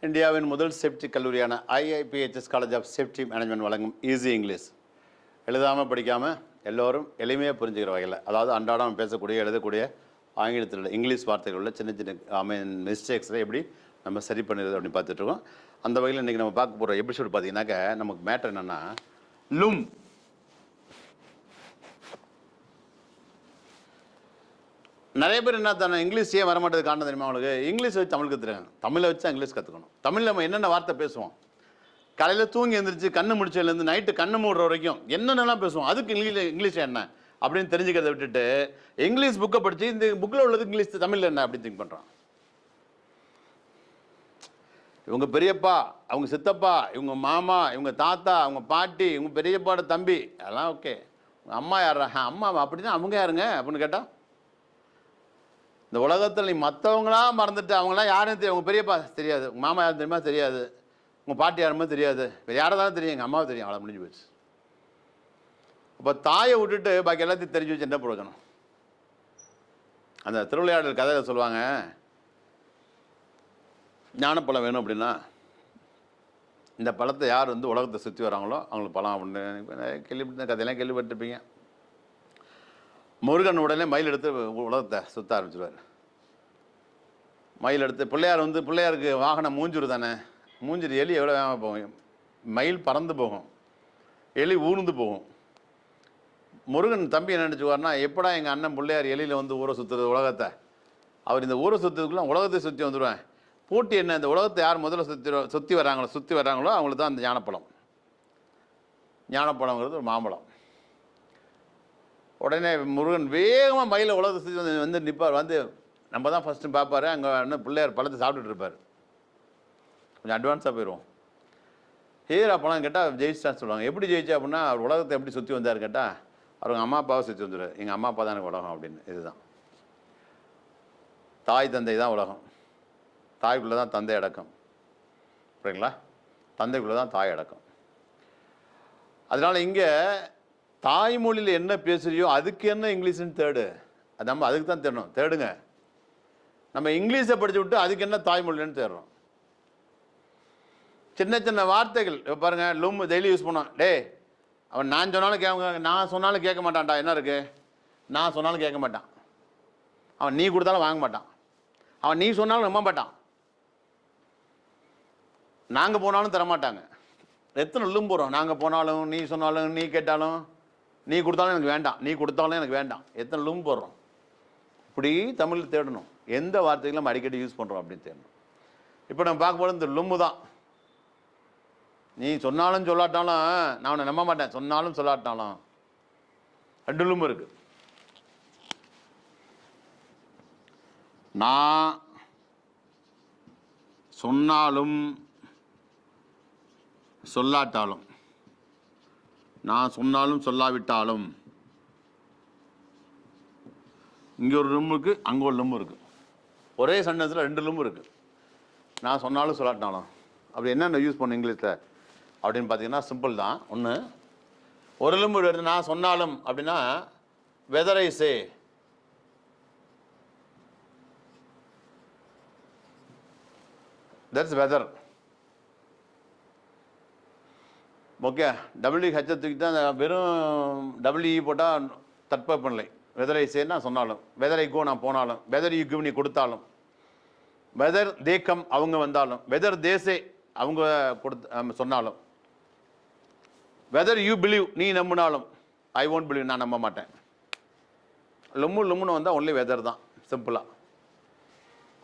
இந்தியாவின் முதல் சேஃப்டி கல்லூரியான IIPHS college of safety management வழங்கும் ஈஸி இங்கிலீஷ். எழுதாமல் படிக்காமல் எல்லோரும் எளிமையாக புரிஞ்சுக்கிற வகையில், அதாவது அன்றாடம் பேசக்கூடிய எழுதக்கூடிய ஆங்கிலத்தில் உள்ள இங்கிலீஷ் வார்த்தைகள் உள்ள சின்ன சின்ன மிஸ்டேக்ஸில் எப்படி நம்ம சரி பண்ணுறது அப்படின்னு பார்த்துட்ருக்கோம். அந்த வகையில் இன்றைக்கி நம்ம பார்க்க போகிற எபிசோடு பார்த்தீங்கன்னாக்க நமக்கு மேட்டர் என்னென்னா லும். நிறைய பேர் என்ன தானே இங்கிலீஷே வரமாட்டது காரணம் தெரியுமா? அவங்களுக்கு இங்கிலீஷ் வச்சு தமிழ் கற்றுக்காங்க. தமிழை வச்சு இங்கிலீஷ் கற்றுக்கணும். தமிழில் நம்ம என்னென்ன வார்த்தை பேசுவோம், காலையில் தூங்கி எழுந்திரிச்சு கண்ணு முடிச்சதுலேருந்து நைட்டு கண்ணு மூடுற வரைக்கும் என்னென்னலாம் பேசுவோம், அதுக்கு இங்கிலீஷ் என்ன அப்படின்னு தெரிஞ்சுக்கிறத விட்டுட்டு இங்கிலீஷ் புக்கை படித்து இந்த புக்கில் உள்ளது இங்கிலீஷ் தமிழில் என்ன அப்படின்னு திங்க் பண்ணுறான். இவங்க பெரியப்பா, அவங்க சித்தப்பா, இவங்க மாமா, இவங்க தாத்தா, அவங்க பாட்டி, இவங்க பெரியப்பாட தம்பி, அதெல்லாம் ஓகே. அம்மா யாரா? அம்மா அப்படின்னா அவங்க யாருங்க அப்படின்னு கேட்டால், இந்த உலகத்தில் நீ மற்றவங்களாம் மறந்துட்டு அவங்களாம் யாரும் தெரியும். உங்கள் பெரியப்பா தெரியாது, உங்கள் மாமா யாரும் தெரியுமா தெரியாது, உங்கள் பாட்டி யாருமே தெரியாது, வேறு யாரை தான் தெரியும், எங்கள் அம்மாவை தெரியும், அவளை முடிஞ்சு போச்சு. அப்போ தாயை விட்டுட்டு பாக்கி எல்லாத்தையும் தெரிஞ்சு வச்சு என்ன பிரயோஜனம்? அந்த திருவிளையாடல் கதையில் சொல்லுவாங்க, ஞானப்பழம் வேணும் அப்படின்னா இந்த பழத்தை யார் வந்து உலகத்தை சுற்றி வராங்களோ அவங்களுக்கு பழம் அப்படின்னு கேள்விப்பட்ட கதையெல்லாம் கேள்விப்பட்டிருப்பீங்க. முருகன் உடனே மயில் எடுத்து உலகத்தை சுற்ற ஆரம்பிச்சிடுவார். மயில் எடுத்து பிள்ளையாருக்கு வாகனம் மூஞ்சுரு தானே, மூஞ்சிரு எலி எவ்வளோ வேகமாக போகும், மயில் பறந்து போகும், எலி ஊர்ந்து போகும். முருகன் தம்பி என்ன நினச்சிக்குவார்னா, எப்படா எங்கள் அண்ணன் பிள்ளையார் எலியில் வந்து ஊரை சுற்றுறது உலகத்தை, அவர் இந்த ஊரை சுற்றுறதுக்குலாம் உலகத்தை சுற்றி வந்துடுவேன். போட்டி என்ன, இந்த உலகத்தை யார் முதல்ல சுற்றி வராங்களோ அவங்களுக்கு தான் அந்த ஞானப்பழம். ஞானப்பழங்கிறது ஒரு மாம்பழம். உடனே முருகன் வேகமாக மயில உலகத்தை சுற்றி வந்து நிற்பார். வந்து நம்ம தான் ஃபஸ்ட்டு பார்ப்பார். அங்கே இன்னும் பிள்ளையார் பழத்தை சாப்பிட்டுட்டு இருப்பார். கொஞ்சம் அட்வான்ஸாக போயிடுவோம். ஹீரா பழம் கேட்டால் ஜெயிச்சிட்டான்னு சொல்லுவாங்க. எப்படி ஜெயிச்சா அப்படின்னா, அவர் உலகத்தை எப்படி சுற்றி வந்தார் கேட்டால், அவங்க அம்மா அப்பாவை சுற்றி வந்துடுவார். எங்கள் அம்மா அப்பா தான் எனக்கு உலகம் அப்படின்னு. இதுதான் தாய் தந்தை தான் உலகம். தாய்க்குள்ளே தான் தந்தை அடக்கம், சரிங்களா? தந்தைக்குள்ளே தான் தாய் அடக்கம். அதனால் இங்கே தாய்மொழியில் என்ன பேசுகிறியோ அதுக்கு என்ன இங்கிலீஷ்னு தேடு. அது நம்ம அதுக்கு தான் தேடணும். தேடுங்க. நம்ம இங்கிலீஷை படித்து விட்டு அதுக்கு என்ன தாய்மொழின்னு தேடுறோம். சின்ன சின்ன வார்த்தைகள் இப்போ பாருங்கள், லும் டெய்லி யூஸ் பண்ணோம். டே அவன் நான் சொன்னாலும் கேட்க மாட்டான்டா. என்ன இருக்குது, நான் சொன்னாலும் கேட்க மாட்டான். அவன் நீ கொடுத்தாலும் வாங்க மாட்டான். அவன் நீ சொன்னாலும் நம்ப மாட்டான். நாங்கள் போனாலும் தரமாட்டாங்க. எத்தனை லும் போகிறோம். நாங்கள் போனாலும், நீ சொன்னாலும், நீ கேட்டாலும், நீ கொடுத்தாலும் எனக்கு வேண்டாம், நீ கொடுத்தாலும் எனக்கு வேண்டாம். எத்தனை லும் போடுறோம். இப்படி தமிழில் தேடணும். எந்த வார்த்தைகளும் நம்ம அடிக்கடி யூஸ் பண்ணுறோம் அப்படின்னு தேடணும். இப்போ நம்ம பார்க்கும்போது இந்த லும்மு தான். நீ சொன்னாலும் சொல்லாட்டாலும் நான் உன்னை நம்ப மாட்டேன், சொன்னாலும் சொல்லாட்டாலும், ரெண்டு லும் இருக்குது. நான் சொன்னாலும் சொல்லாட்டாலும், நான் சொன்னாலும் சொல்லாவிட்டாலும். இங்கே ஒரு லும் இருக்குது, அங்கே ஒரு லும் இருக்குது. ஒரே சென்டென்ஸில் ரெண்டு லும் இருக்குது. நான் சொன்னாலும் சொல்லாட்டாலும். அப்படி என்னென்ன யூஸ் பண்ண இங்கிலீஷில் அப்படின்னு பார்த்தீங்கன்னா சிம்பிள் தான். ஒன்று, ஒரு லும் எடுத்து நான் சொன்னாலும் அப்படின்னா whether I say, that's whether. Okay, WH தூக்கி தான் வெறும் WE போட்டால் தட்பவெப்பநிலை. வெதர் ஐ சேன்னா சொன்னாலும், வெதர் ஐ கோ நான் போனாலும், வெதர் யூ கிவ் நீ கொடுத்தாலும், வெதர் தேக்கம் அவங்க வந்தாலும், வெதர் தேசே அவங்க சொன்னாலும், வெதர் யூ பிலீவ் நீ நம்பினாலும், ஐ ஒன்ட் பிலீவ் நான் நம்ப மாட்டேன். லும்முன்னு வந்தால் ஒன்லி வெதர் தான், சிம்பிளாக.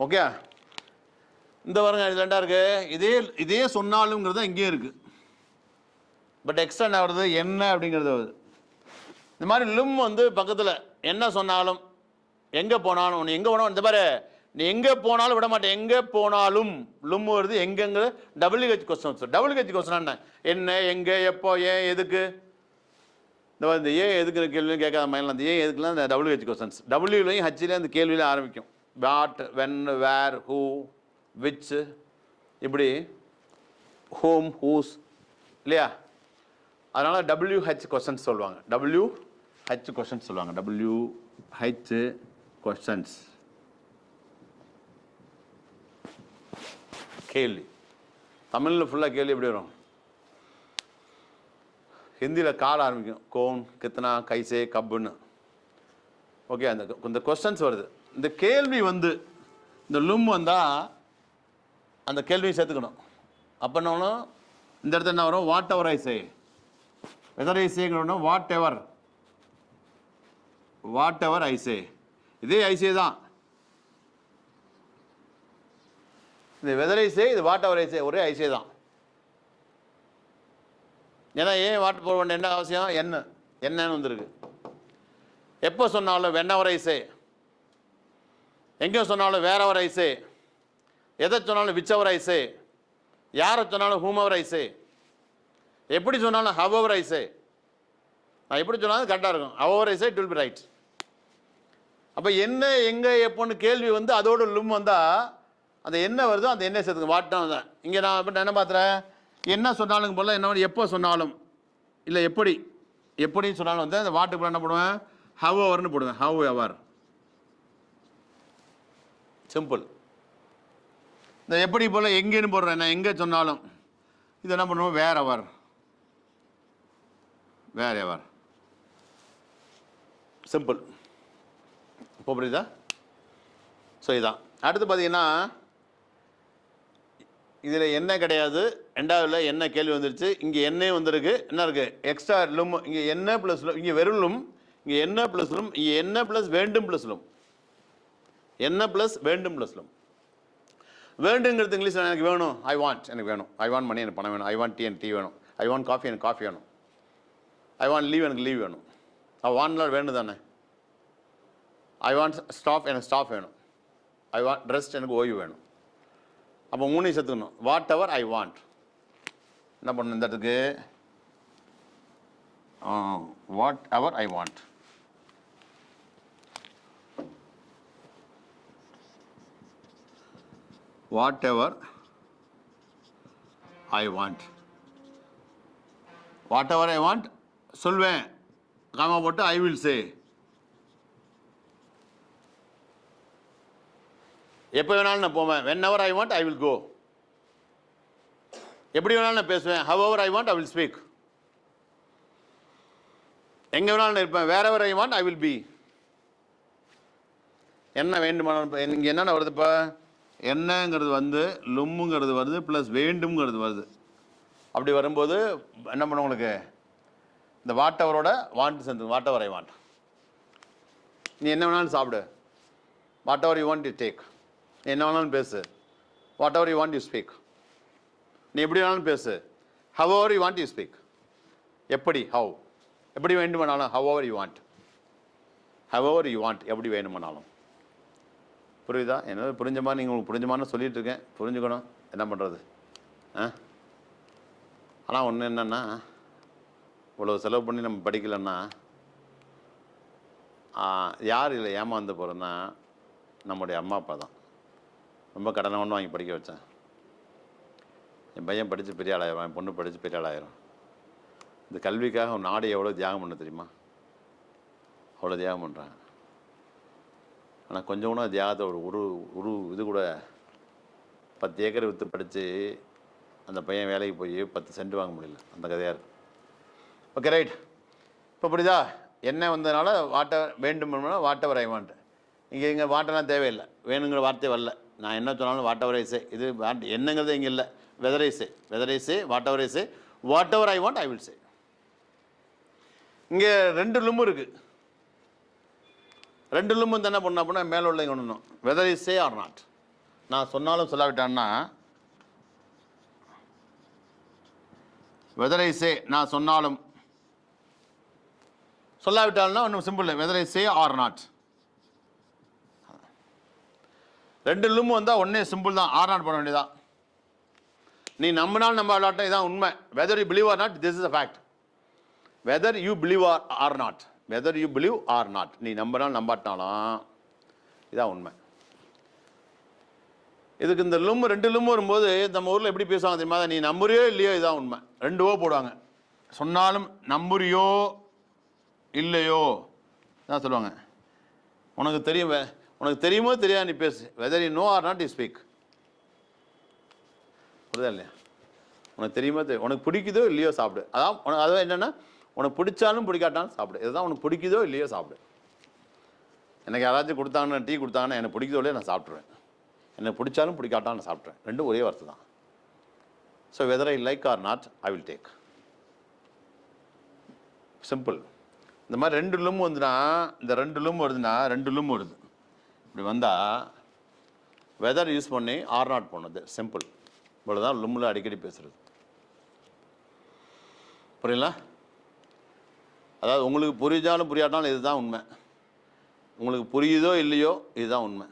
ஓகே, இந்த வருங்க இது ரெண்டாக இருக்குது. இதே சொன்னாலுங்கிறது தான் இங்கேயும் இருக்குது. பட் எக்ஸ்ட்ரா என்ன வருது, என்ன அப்படிங்கிறது வருது. இந்த மாதிரி லும் வந்து பக்கத்தில் என்ன சொன்னாலும், எங்கே போனாலும், நீ எங்கே போனாலும், இந்த மாதிரி நீ எங்கே போனாலும் விட மாட்டேன், எங்கே போனாலும் லும் வருது. எங்கெங்க WH கொஸ்டின். WH கொஸ்டின் என்ன, எங்கே, எப்போ, ஏன், எதுக்கு. இந்த ஏன் எதுக்கு கேள்வி கேட்காத மாதிரி அந்த ஏன் எதுக்குலாம் இந்த WH கொஸ்டின்ஸ். டபிள்யூலையும் ஹச்லேயும் அந்த கேள்வியிலையும் ஆரம்பிக்கும். What, when, where, who, which, இப்படி ஹோம், ஹூஸ், இல்லையா? அதனால் WH கொஸ்டின்ஸ் சொல்லுவாங்க. WH கொஸ்டின்ஸ் சொல்லுவாங்க. WH கொஸ்டின்ஸ், கேள்வி. தமிழில் ஃபுல்லாக கேள்வி எப்படி வரும்? ஹிந்தியில் கால ஆரம்பிக்கும், கோன் கித்தனா கைசே கப்புன்னு. ஓகே, இந்த கொஸ்டன்ஸ் வருது. இந்த கேள்வி வந்து இந்த லும் வந்தால் அந்த கேள்வியை சேர்த்துக்கணும். அப்போ என்ன இந்த இடத்துல என்ன வரும்? Whatever I say. Whether I சேங்கிறோன்னா வாட் எவர் ஐ சே. இதே ஐசே தான். இது வெதர் ஐ சே, இது வாட் எவர் ஐ சே, ஒரே ஐசே தான். ஏன்னா ஏன் வாட் போட வேண்டிய என்ன அவசியம்? என்னன்னு வந்துருக்கு. எப்போ சொன்னாலும் வென்னவர் ஐ சே, எங்கே சொன்னாலும் வேறவர் ஐ சே, எதை சொன்னாலும் விச்சவர் ஐ சே, யாரை சொன்னாலும் ஹூமவர் ஐ சே, எப்படி சொன்னாலும் ஹவவர் ஐ சே. நான் எப்படி சொன்னாலும் கரெக்டாக இருக்கும். However I say it will be right. அப்போ என்ன எங்கே எப்போன்னு கேள்வி வந்து அதோட லும் வந்தால் அந்த என்ன வருதோ அந்த என்ன சேர்த்துக்கு வாட்டம் தான். இங்கே நான் என்ன பார்த்துறேன்? என்ன சொன்னாலும் போல என்ன எப்போ சொன்னாலும் இல்லை எப்படி சொன்னாலும் வந்து அந்த வாட்டுக்கு என்ன போடுவேன்? ஹவ் எவர்னு போடுவேன். However, simple. இந்த எப்படி போல் எங்கேன்னு போடுறேன். நான் எங்கே சொன்னாலும் இது என்ன பண்ணுவோம்? வேர் எவர், சிம்பிள். இப்போ புரியுதா? ஸோ இதான். அடுத்து பார்த்தீங்கன்னா இதில் என்ன கிடையாது. ரெண்டாவதுல என்ன கேள்வி வந்துருச்சு. இங்கே என்ன வந்திருக்கு, என்ன இருக்குது? எக்ஸ்ட்ரா லும். இங்கே என்ன ப்ளஸ் லும், இங்கே வெறும் லும். இங்கே என்ன ப்ளஸ் லும், இங்கே என்ன ப்ளஸ் வேண்டும் ப்ளஸ் லும். என்ன ப்ளஸ் வேண்டும் ப்ளஸ் லும். வேண்டுங்கிறது இங்கிலீஷில் எனக்கு வேணும். ஐ வாண்ட், எனக்கு வேணும். ஐ வாண்ட் மணி, எனக்கு பணம் வேணும். ஐ வாண்ட் டீ, எனக்கு டீ வேணும். ஐ வாண்ட் காஃபி, எனக்கு காஃபி வேணும். ஐ வாண்ட் லீவ், எனக்கு லீவ் வேணும். வாண்ட்லாம் வேணும் தானே. ஐ வாண்ட் ஸ்டாஃப், எனக்கு ஸ்டாஃப் வேணும். ஐ வாண்ட் ரெஸ்ட், எனக்கு ஓய்வு வேணும். அப்போ மூணையும் சேர்த்துக்கணும். Whatever I want. என்ன பண்ணணும் இந்த இடத்துக்கு? Whatever I want. Whatever I want. Whatever I want சொல்வேன். காமா போட்டு ஐ வில் சே. எப்போ வேணாலும் நான் போவேன். Whenever I want I will go. எப்படி வேணாலும் நான் பேசுவேன். However I want I will speak. எங்கே வேணாலும் நான் இருப்பேன். Wherever I want I will be. என்ன வேண்டுமானாலும் இங்கே என்னென்ன வருது? இப்போ என்னங்கிறது வந்து லும்முங்கிறது வருது, ப்ளஸ் வேண்டும்ங்கிறது வருது. அப்படி வரும்போது என்ன பண்ண உங்களுக்கு இந்த வாட் எவரோட வாண்ட் சேர்ந்து வாட் எவர் ஐ வாண்ட். நீ என்ன வேணாலும் சாப்பிடு. Whatever you want you take. என்ன வேணாலும் பேசு. Whatever you want you speak. நீ எப்படி வேணாலும் பேசு. However you want you speak. எப்படி வேண்டுமானாலும் ஹவ் எவர் யூ வாண்ட். எப்படி வேணுமானாலும். புரியுதா? என்ன புரிஞ்ச மாதிரி நீங்கள் உங்களுக்கு புரிஞ்சமான சொல்லிட்டு இருக்கேன். புரிஞ்சுக்கணும். என்ன பண்ணுறது? ஆனால் ஒன்று என்னென்னா, இவ்வளோ செலவு பண்ணி நம்ம படிக்கலைன்னா யார் இல்லை ஏமாந்து போகிறோன்னா நம்முடைய அம்மா அப்பா தான். ரொம்ப கடனை ஒன்று வாங்கி படிக்க வச்சேன். என் பையன் படித்து பெரிய ஆளாயிரும், என் பொண்ணு படித்து பெரிய ஆளாயிரும். இந்த கல்விக்காக ஒரு நாடு எவ்வளோ தியாகம் பண்ண தெரியுமா? அவ்வளோ தியாகம் பண்ணுறாங்க. ஆனால் கொஞ்சம் கூட தியாகத்தை ஒரு இது கூட 10 ஏக்கர் விற்று படித்து அந்த பையன் வேலைக்கு போய் 10 சென்ட் வாங்க முடியல. அந்த கதையாக இருக்குது. Okay right. இப்போ புரியுதா? என்ன வந்ததுனால வேண்டும் வாட் எவர் ஐ வாண்ட். இங்கே வாட்டெல்லாம் தேவையில்லை. வேணுங்கிற வார்த்தை வரல. நான் என்ன சொன்னாலும் வாட் எவர் ஐ சே. இது என்னங்கிறது இங்கே இல்லை. Weather I say what ever I say. What ever I want I will சே. இங்கே 2 லும்பு இருக்குது. 2 லும்பு என்ன பண்ண அப்படின்னா மேலே உள்ள இங்கே ஒன்று whether I say or not. நான் சொன்னாலும் சொல்லாவிட்டான்னா வெதர் ஐ சே, நான் சொன்னாலும் சொல்லாவிட்டால்னா ஒன்றும் simple. Whether I say or not. 2 லும்பு வந்தால் ஒன்றே சிம்பிள் தான். ஆர் நாட் பண்ண வேண்டியதான். நீ நம்பினாலும் நம்ப இல்லாட்டும் இதான் உண்மை. Whether you believe or not, this is a fact. Whether you believe or not. Whether you believe or not. நீ நம்பினாலும் நம்பாட்டினாலும் இதான் உண்மை. இதுக்கு இந்த லும்பு 2 லும்பு வரும்போது நம்ம ஊரில் எப்படி பேசுவாங்க தெரியுமா? நீ நம்புறியோ இல்லையோ இதான் உண்மை. 2 ஓ போடுவாங்க. சொன்னாலும் நம்புறியோ இல்லையோ தான் சொல்லுவாங்க. உனக்கு தெரியுமோ தெரியாது நீ பேசு. Whether you know or not you speak. புரியுதா இல்லையா? உனக்கு தெரியுமா தெரியும், உனக்கு பிடிக்குதோ இல்லையோ சாப்பிடு. அதான் என்னென்னா உனக்கு பிடிச்சாலும் பிடிக்காட்டாலும் சாப்பிடு. இதுதான் உனக்கு பிடிக்குதோ இல்லையோ சாப்பிடு. எனக்கு யாராச்சும் கொடுத்தாங்கன்னா டீ கொடுத்தாங்கன்னா எனக்கு பிடிக்குதோ இல்லையோ நான் சாப்பிட்ருவேன். எனக்கு பிடிச்சாலும் பிடிக்காட்டாலும் நான் சாப்பிட்றேன். ரெண்டும் ஒரே வார்த்தை தான். So whether I like or not I will take. Simple. இந்த மாதிரி 2 லும் வந்துன்னா, இந்த 2 லும் வருதுன்னா 2 லும் வருது. இப்படி வந்தால் வெதர் யூஸ் பண்ணி ஆர் நாட் பண்ணுது. சிம்பிள். இவ்வளோதான் லும்மில் அடிக்கடி பேசுகிறது. புரியல? அதாவது உங்களுக்கு புரிஞ்சாலும் புரியாட்டாலும் இதுதான் உண்மை. உங்களுக்கு புரியுதோ இல்லையோ இதுதான் உண்மை.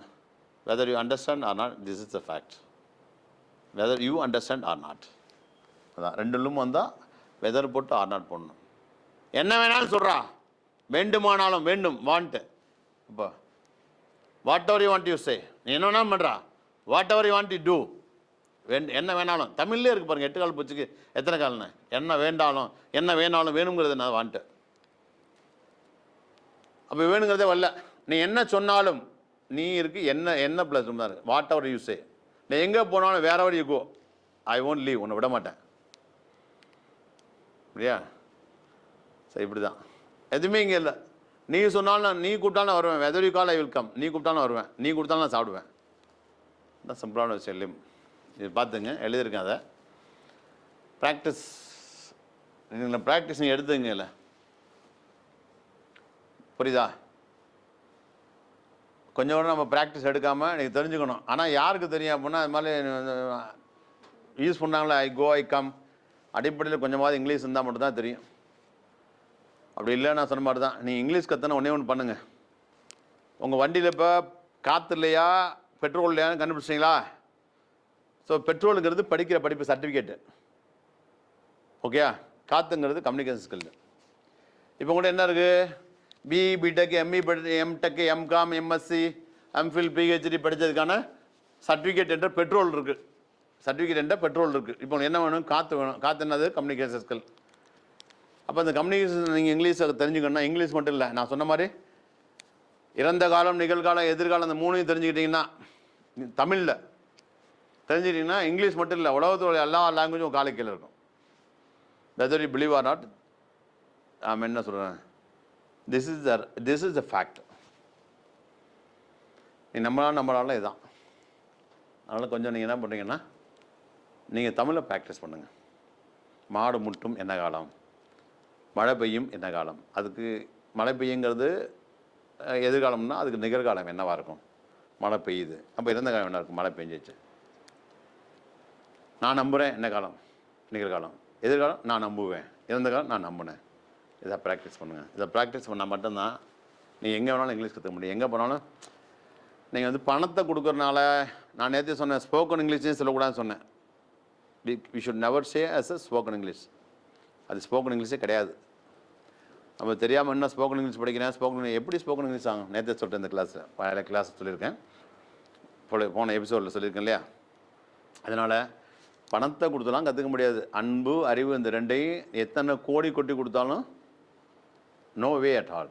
Whether you understand or not, this is the fact. Whether you understand or not. அதான் 2 லும் வந்தால் வெதர் போட்டு ஆர் நாட் போடணும். என்ன வேணாலும் சொல்கிறா, வேண்டுமானாலும், வேண்டும் வாண்ட்டு. இப்போ whatever you want you say, நீ என்ன வேணாலும் பண்ணுறா, whatever you want you do. என்ன வேணாலும் தமிழ்லேயே இருக்குது பாருங்கள். 8 கால் பூச்சிக்கு எத்தனை கால்னு. என்ன வேண்டாலும், என்ன வேணாலும், வேணுங்கிறது நான் வாண்ட்டு. அப்போ வேணுங்கிறதே வரல. நீ என்ன சொன்னாலும் நீ இருக்கு என்ன ப்ளஸ் தான் இருக்குது. வாட் எவர் யூ சே, நீ எங்கே போனாலும் wherever you go, I won't leave, உன்னை விட மாட்டேன். இல்லையா? சரி, இப்படி தான். எதுவுமே இங்கே இல்லை. நீ சொன்னாலும் நீ கூப்பிட்டாலும் வருவேன். Whether you call I will come. நீ கூப்பிட்டாலும் வருவேன், நீ கொடுத்தாலும் நான் சாப்பிடுவேன். தான் சிம்பிளான விஷயம். இது பார்த்துங்க, எழுதியிருக்கேன். அதை ப்ராக்டிஸ் நீங்கள் ப்ராக்டிஸ் நீங்கள் எடுத்துங்க. இல்லை புரியுதா? கொஞ்சம் கூட நம்ம ப்ராக்டிஸ் எடுக்காமல் நீங்கள் தெரிஞ்சுக்கணும். ஆனால் யாருக்கு தெரியும் அப்படின்னா, அது மாதிரி use பண்ணாங்களே I go I come, அடிப்படையில் கொஞ்சமாவது இங்கிலீஷ் இருந்தால் மட்டும்தான் தெரியும். அப்படி இல்லை, நான் சொன்ன மாதிரி தான். நீ இங்கிலீஷ் கற்றுனா ஒன்று பண்ணுங்கள். உங்கள் வண்டியில் இப்போ காற்று இல்லையா பெட்ரோல் இல்லையான்னு கண்டுபிடிச்சிங்களா? ஸோ பெட்ரோலுங்கிறது படிக்கிற படிப்பு சர்டிஃபிகேட்டு. ஓகே, காற்றுங்கிறது கம்யூனிகேஷன் ஸ்கில். இப்போ கூட என்ன இருக்குது? BE, BTech, ME, MTech, MCom, MSc, MPhil, PhD படித்ததுக்கான சர்டிஃபிகேட் என்ற பெட்ரோல் இருக்குது. சர்டிஃபிகேட் என்ற பெட்ரோல் இருக்குது. இப்போ என்ன வேணும்? காற்று வேணும். காற்று என்னது? Communication skill. அப்போ அந்த கம்யூனிகேஷன் நீங்கள் இங்கிலீஷை தெரிஞ்சுக்கணும்னா, இங்கிலீஷ் மட்டும் இல்லை, நான் சொன்ன மாதிரி இறந்த காலம், நிகழ்காலம், எதிர்காலம், அந்த 3ஐயும் தெரிஞ்சுக்கிட்டிங்கன்னா, தமிழில் தெரிஞ்சுக்கிட்டிங்கன்னா இங்கிலீஷ் மட்டும் இல்லை, உலகத்தோட எல்லா லாங்குவேஜும் காலை கீழே இருக்கும். Whether you believe or not, நான் என்ன சொல்கிறேன், திஸ் இஸ் த ஃபேக்ட். நீ நம்மளால இதுதான். அதனால் கொஞ்சம் நீங்கள் என்ன பண்ணுறீங்கன்னா, நீங்கள் தமிழை ப்ராக்டிஸ் பண்ணுங்கள். மாடு முட்டும் என்ன காலம், மழை பெய்யும் என்ன காலம். அதுக்கு மழை பெய்யுங்கிறது எதிர்காலம்னா அதுக்கு நிகழ்காலம் என்னவாக இருக்கும்? மழை பெய்யுது. அப்போ இறந்த காலம் என்ன இருக்கும்? மழை பெஞ்சிச்சு. நான் நம்புகிறேன் என்ன காலம்? நிகழ்காலம். எதிர்காலம் நான் நம்புவேன். இறந்த காலம் நான் நம்பினேன். இதை ப்ராக்டிஸ் பண்ணுங்கள். இதை ப்ராக்டிஸ் பண்ணால் மட்டும்தான் நீ எங்கே வேணாலும் இங்கிலீஷ் கற்றுக்க முடியும். எங்கே போனாலும் நீங்கள் வந்து பணத்தை கொடுக்குறனால, நான் நேற்று சொன்னேன் ஸ்போக்கன் இங்கிலீஷ்னு சொல்லக்கூடாதுன்னு சொன்னேன். We should never say as a spoken English. அது ஸ்போக்கன் இங்கிலீஷே கிடையாது. நம்ம தெரியாமல் என்ன ஸ்போக்கன் இங்கிலீஷ் படிக்கிறேன், ஸ்போக்கன் எப்படி ஸ்போக்கன் இங்கிலீஷ் ஆகும்? நேற்று சொல்லிட்டேன், இந்த கிளாஸில் பழைய கிளாஸ் சொல்லியிருக்கேன், போன எபிசோடில் சொல்லியிருக்கேன் இல்லையா? அதனால் பணத்தை கொடுத்தலாம் கற்றுக்க முடியாது. அன்பு, அறிவு, இந்த ரெண்டையும் எத்தனை கோடி கொட்டி கொடுத்தாலும் நோ வே அட் ஆல்,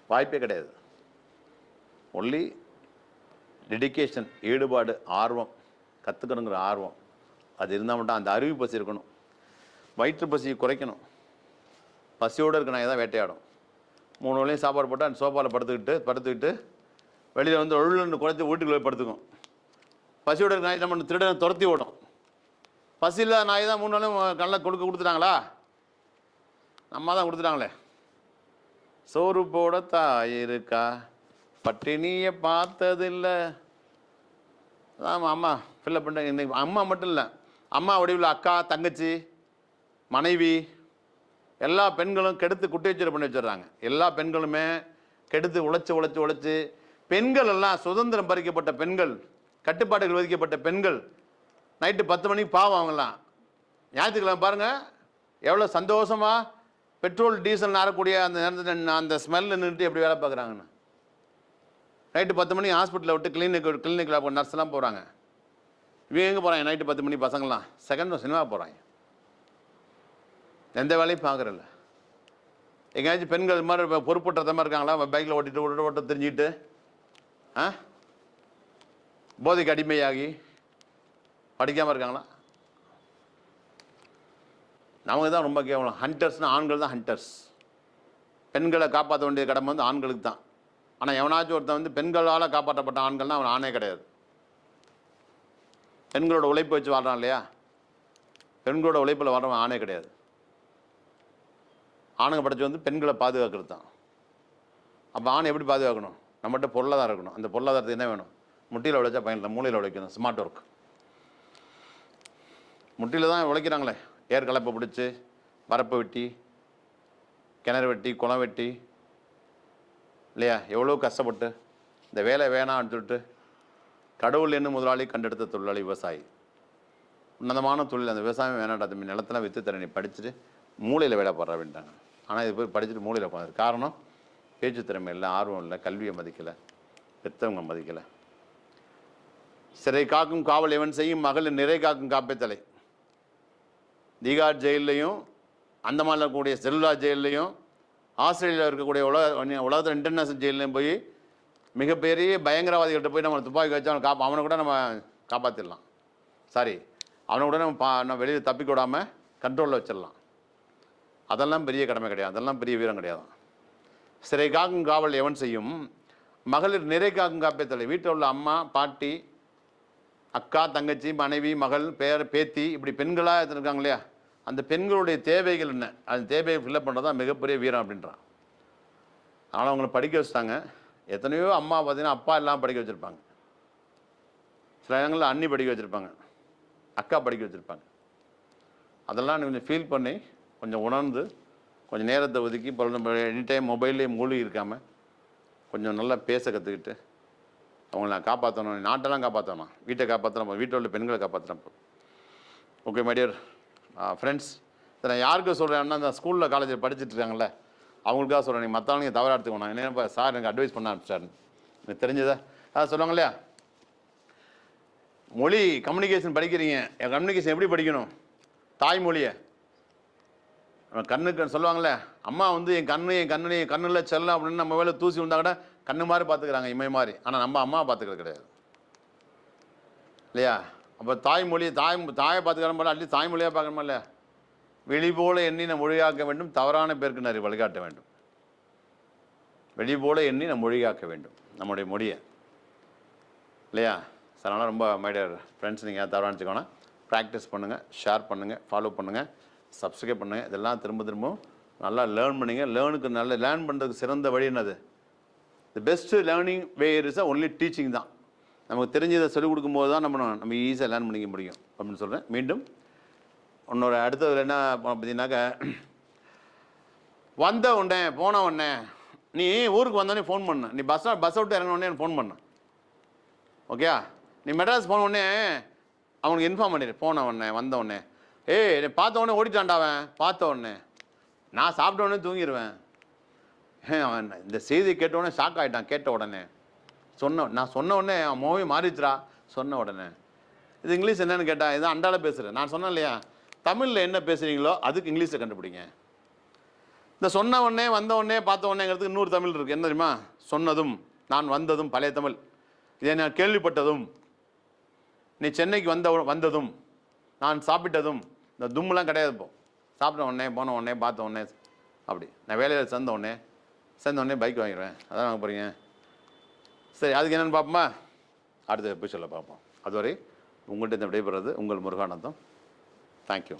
வாய்ப்பே கிடையாது. ஒன்லி டெடிக்கேஷன், ஈடுபாடு, ஆர்வம், கற்றுக்கணுங்கிற ஆர்வம், அது இருந்தால் மட்டும். அந்த அறிவு பசி இருக்கணும். வயிற்று பசியை குறைக்கணும். பசியோடு இருக்க நாய் தான் வேட்டையாடும். 3 வேளையும் சாப்பாடு போட்டால் அந்த சோஃபாவில் படுத்துக்கிட்டு வெளியில் வந்து ஒழுங்கு குறைச்சி வீட்டுக்குள்ளே படுத்துக்கும். பசியோடு இருக்க நாய் நம்ம திருடனை துரத்தி ஓடும். பசி இல்லாத நாய் தான் 3 வேளையும் கண்ணில் கொடுத்துட்டாங்களா? நம்ம தான் கொடுத்துட்டாங்களே. சோறு போட தாய் இருக்கா, பட்டினியை பார்த்ததில்லை. அதான் அம்மா ஃபில்லப் பண்ணுறேன். இன்னைக்கு அம்மா மட்டும் இல்லை, அம்மா வடிவில் அக்கா, தங்கச்சி, மனைவி, எல்லா பெண்களும் கெடுத்து குட்டிச்சேரி பண்ணி வச்சிடுறாங்க. எல்லா பெண்களுமே கெடுத்து உழைச்சி பெண்கள் எல்லாம் சுதந்திரம் பறிக்கப்பட்ட பெண்கள், கட்டுப்பாடுகள் விதிக்கப்பட்ட பெண்கள், நைட்டு 10 மணிக்கு பாவம் அவங்கெல்லாம். ஞாயிற்றுக்கிழமை பாருங்கள் எவ்வளோ சந்தோஷமாக பெட்ரோல் டீசல் நாரக்கூடிய அந்த நேரத்தில் அந்த ஸ்மெல் நின்றுட்டு எப்படி வேலை பார்க்குறாங்கன்னு. நைட்டு 10 மணி ஹாஸ்பிட்டலில் விட்டு கிளினிக்கில் நர்ஸ்லாம் போகிறாங்க. இவங்க எங்கே போகிறாங்க? நைட்டு 10 மணி பசங்களாம் செகண்ட் சினிமா போகிறாங்க. எந்த வேலையும் பார்க்குறதில்ல. எங்கேயாச்சும் பெண்கள் இது மாதிரி பொறுப்புற்றதமாக இருக்காங்களா? பைக்கில் ஓட்ட தெரிஞ்சுக்கிட்டு போதைக்கு அடிமையாகி படிக்காமல் இருக்காங்களா? நமக்கு தான் ரொம்ப கேவலம். ஹண்டர்ஸ்னால் ஆண்கள் தான் ஹண்டர்ஸ். பெண்களை காப்பாற்ற வேண்டிய கடமை வந்து ஆண்களுக்கு தான். ஆனால் எவனாச்சும் ஒருத்தன் வந்து பெண்களால் காப்பாற்றப்பட்ட ஆண்கள்னால் அவன் ஆணே கிடையாது. பெண்களோட உழைப்பு வச்சு வாழ்கிறான் இல்லையா, பெண்களோட உழைப்பில் வாழ்றவன் ஆணே கிடையாது. ஆணுங்க படைச்சு வந்து பெண்களை பாதுகாக்கிறது தான். அப்போ ஆணை எப்படி பாதுகாக்கணும்? நம்மகிட்ட பொருளாதாரம் இருக்கணும். அந்த பொருளாதாரத்துக்கு என்ன வேணும்? முட்டியில் உழைச்சா பயனில்லை, மூளையில் உழைக்கணும். Smart work. முட்டியில் தான் உழைக்கிறாங்களே. ஏர் கலப்பை பிடிச்சி, வரப்பு வெட்டி, கிணறு வெட்டி, குளம் வெட்டி இல்லையா, எவ்வளோ கஷ்டப்பட்டு இந்த வேலை வேணாம்னு சொல்லிட்டு கடவுள் என்ன முதலாளி கண்டெடுத்த தொழிலாளி விவசாயி. உன்னதமான தொழில் அந்த விவசாயம் வேணாட்டா, தம்பி நிலத்தெல்லாம் விற்று தர, நீ படிச்சுட்டு மூளையில் வேலை போடுற அப்படின்ட்டாங்க. ஆனால் இது போய் படிச்சுட்டு மூளையில் போனது காரணம் பேச்சு திறமை இல்லை, ஆர்வம் இல்லை, கல்வியை மதிக்கலை, பெற்றவங்க மதிக்கலை. சிறை காக்கும் காவல் எவன் செய்யும், மகளிர் நிறை காக்கும் காப்பேத்தலை. தீகார் ஜெயிலையும் அந்தமானில் இருக்கக்கூடிய செல்லுலா ஜெயிலையும் ஆஸ்திரேலியாவில் இருக்கக்கூடிய உலகத்தில் இன்டர்நேஷனல் ஜெயிலையும் போய் மிகப்பெரிய பயங்கரவாதிகள்கிட்ட போய் நம்ம துப்பாக்கி வச்சு அவனை கூட நம்ம காப்பாற்றிடலாம். சாரி, அவனை கூட நம்ம வெளியில் தப்பிக்க விடாமல் கண்ட்ரோலில் வச்சிடலாம். அதெல்லாம் பெரிய கடமை கிடையாது, அதெல்லாம் பெரிய வீரம் கிடையாது. சிறை காக்கும் காவல் எவன் செய்யும், மகளிர் நிறை காக்கும் காப்பேத்தலை. வீட்டில் உள்ள அம்மா, பாட்டி, அக்கா, தங்கச்சி, மனைவி, மகள், பேத்தி, இப்படி பெண்களாக இருக்காங்க இல்லையா, அந்த பெண்களுடைய தேவைகள் என்ன, அந்த தேவையை ஃபில்லப் பண்ணுறது தான் மிகப்பெரிய வீரம் அப்படின்றான். ஆனால் அவங்கள படிக்க வச்சுட்டாங்க. எத்தனையோ அம்மா பார்த்தீங்கன்னா அப்பா எல்லாம் படிக்க வச்சுருப்பாங்க. சில இடங்களில் அண்ணி படிக்க வச்சுருப்பாங்க, அக்கா படிக்க வச்சுருப்பாங்க. அதெல்லாம் கொஞ்சம் ஃபீல் பண்ணி, கொஞ்சம் உணர்ந்து, கொஞ்சம் நேரத்தை ஒதுக்கி, எனி டைம் மொபைல்லே மூழ்கி இருக்காமல் கொஞ்சம் நல்லா பேச கற்றுக்கிட்டு அவங்கள நான் காப்பாற்றணும். நாட்டெல்லாம் காப்பாற்றணும், வீட்டை காப்பாற்றணும், வீட்டில் உள்ள பெண்களை காப்பாற்றணும். ஓகே மை டியர் ஃப்ரெண்ட்ஸ், இதை நான் யாருக்கு சொல்கிறேன்னா, அந்த ஸ்கூலில் காலேஜில் படிச்சுட்டு இருக்காங்களே அவங்களுக்காக சொல்கிறேன். நீங்கள் மற்றவங்க தவறாக எடுத்துக்கணும். என்னப்பா சார் எனக்கு அட்வைஸ் பண்ண ஆரம்பிச்சாருன்னு எனக்கு தெரிஞ்சதா அதான் சொல்லுவாங்க இல்லையா, மொழி கம்யூனிகேஷன் படிக்கிறீங்க, என் கம்யூனிகேஷன் எப்படி படிக்கணும்? தாய்மொழியை கண்ணுக்கு சொல்லுவாங்களே, அம்மா வந்து என் கண்ணில் செல்லம் அப்படின்னு நம்ம வேலை தூசி வந்தால் கூட கண்ணு மாதிரி பார்த்துக்கிறாங்க, இமை மாதிரி. ஆனால் நம்ம அம்மாவை பார்த்துக்கிறது கிடையாது இல்லையா. அப்போ தாய்மொழி தாயை பார்த்துக்கிற போல அட்லீஸ்ட் தாய்மொழியாக பார்க்கணுமா இல்லையா. வெளி போல எண்ணி நம்ம மொழியாக்க வேண்டும், தவறான பேருக்கு நிறைய வழிகாட்ட வேண்டும். வெளி போல எண்ணி நம்ம மொழியாக்க வேண்டும் நம்முடைய மொழியை இல்லையா. சார் அதனால் ரொம்ப மைடியர் ஃப்ரெண்ட்ஸ், நீங்கள் தவறாக நினச்சிக்கோனா ப்ராக்டிஸ் பண்ணுங்கள், ஷேர் பண்ணுங்கள், ஃபாலோ பண்ணுங்கள், சப்ஸ்கிரைப் பண்ணுங்கள். இதெல்லாம் திரும்பவும் நல்லா லேர்ன் பண்ணுங்க. லேர்ன் பண்ணுறதுக்கு சிறந்த வழி என்னது? தி best learning way is only teaching தான். நமக்கு தெரிஞ்சதை சொல்லிக் கொடுக்கும்போது தான் நம்ம ஈஸியாக லேர்ன் பண்ணிக்க முடியும் அப்படின்னு சொல்கிறேன். மீண்டும் இன்னொரு அடுத்தது என்ன பார்த்தீங்கன்னாக்க, வந்த உடனே போன உடனே நீ ஊருக்கு வந்தோடனே ஃபோன் பண்ண, நீ பஸ் விட்டு இறங்கின உடனே எனக்கு ஃபோன் பண்ண, ஓகே. நீ மெட்ராஸ் போன உடனே அவனுக்கு இன்ஃபார்ம் பண்ணிடு, போன உடனே வந்த உடனே, நீ பார்த்த உடனே ஓடிட்டான்டாவன், பார்த்த உடனே நான் சாப்பிட்ட உடனே தூங்கிடுவேன். அவன் இந்த செய்தி கேட்ட உடனே ஷாக் ஆகிட்டான். கேட்ட உடனே நான் சொன்ன உடனே அவன் மோவே மாறிச்சுரா, சொன்ன உடனே. இது இங்கிலீஷ் என்னன்னு கேட்டால் இதான் அண்டால பேசுகிறேன். நான் சொன்னேன் இல்லையா, தமிழில் என்ன பேசுகிறீங்களோ அதுக்கு இங்கிலீஷை கண்டுபிடிங்க. இந்த சொன்ன உடனே வந்த உடனே பார்த்த உடனேங்கிறதுக்கு இன்னொரு தமிழ் இருக்குது. என்ன தெரியுமா? சொன்னதும், நான் வந்ததும் பழைய தமிழ். இதை நான் கேள்விப்பட்டதும், நீ சென்னைக்கு வந்ததும், நான் சாப்பிட்டதும், இந்த தும்முலாம் கிடையாது. இப்போ சாப்பிட்ட உடனே, போன உடனே, பார்த்த உடனே, அப்படி. நான் வேலையில் சேர்ந்த உடனே பைக் வாங்கிடுவேன். அதான் வாங்க போகிறீங்க. சரி, அதுக்கு என்னென்னு பார்ப்போமா? அடுத்த எபிசோடில் பார்ப்போம். அதுவரை உங்கள்கிட்ட விடைபெறுறது உங்கள் முருகானந்தம். தேங்க்யூ.